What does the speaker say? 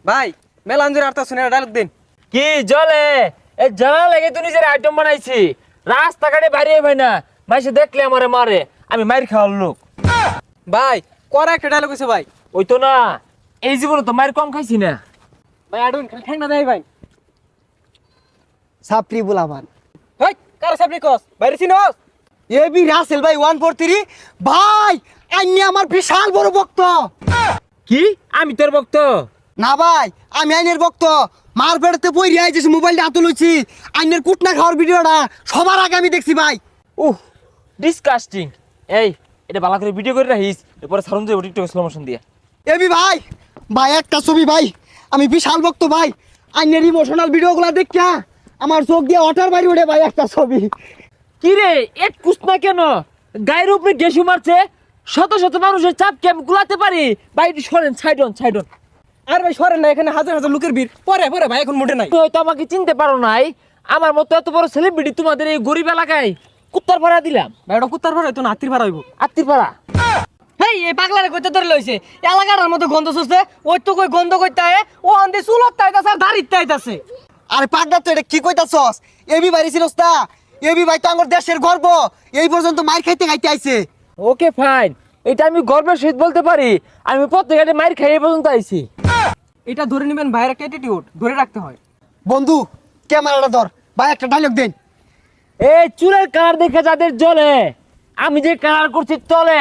ভাই মেলা আঞ্জুর আর্তা শুনে ডায়লগ দিন। কি জলে এই জানা লাগে তুই নিজের আইটেম বানাইছি রাস্তাঘাটে বাইরে ভাই না মাইসে দেখলে আমারে মারে আমি মাইর খাওয়ার লোক। ভাই করা একটা ডায়লগ আছে ভাই। ওই তো না এই জীবনে তো মাইর কম খাইছি না। ভাই আডুন ঠ্যাং না দেয় ভাই। সাপ্রি বুলামান ভাই কার সাবনি কস বাইরে চিনস? এবি রাসেল ভাই 143 ভাই আইনি আমার বিশাল বড় ভক্ত। কি আমি তোর ভক্ত? না ভাই আমি আইনের ভক্ত। মার পেড়তে পইরি আইছিস মোবাইলটা হাতে লইছি আইনের কুটনা খাওয়ার ভিডিওটা সবার আগে আমি দেখছি ভাই। উহ ডিসকাস্টিং। এই এটা ভালো করে ভিডিও করে রাখিস এরপরে সারুন যাবো টিকটক স্লো মোশন দিয়ে। এবি ভাই ভাই একটা ছবি ভাই আমি বিশাল ভক্ত ভাই আইনের ইমোশনাল ভিডিওগুলো দেখিয়া আমার চোখ দিয়ে ওঠার বাড়ি ওঠে ভাই একটা ছবি। কি রে এক কুস না কেন গায়ের উপরে গেসু মারছে শত শত মানুষের চাপকে আমি গুলাতে পারি বাইরে সরেন সাইডন সাইডন। আর ভাই সরেন না, এখানে হাজার হাজার লোকের ভিড়। পরে পরে ভাই এখন মোটে নাই। তুই হয়তো আমাকে চিনতে পারো নাই আমার মতো এত বড় সেলিব্রিটি তোমাদের এই গরিব এলাকায় কুত্তার ভাড়া দিলাম। ভাই ওটা কুত্তার ভাড়া হইতো না, হাতির ভাড়া হইব। আত্মীর ভাড়া হেই এই পাগলারে কইতে ধরে লইছে এলাকার মতো গন্ধ শুষছে। ওই তো কই গন্ধ কইতে আয় ও আন্দে চুলত তাইতাছে আর দাড়িত তাইতাছে। আরে পাগলা তো এটা কি কইতাছস? এবি ভাই ছিলস তা এবি ভাই তো আমার দেশের গর্ব এই পর্যন্ত মার খাইতে খাইতে আইছে। ওকে ফাইন এটা আমি গর্বের সহিত বলতে পারি আমি প্রত্যেকটা মাইর খাইয়ে পর্যন্ত আইছি। এটা ধরে নেবেন ভাইয়ের একটা অ্যাটিটিউড, ধরে রাখতে হয়। বন্ধু ক্যামেরাটা ধর ভাই একটা ডায়লগ দেন। এই চুলের কালার দেখে যাদের জ্বলে আমি যে কালার করছি তলে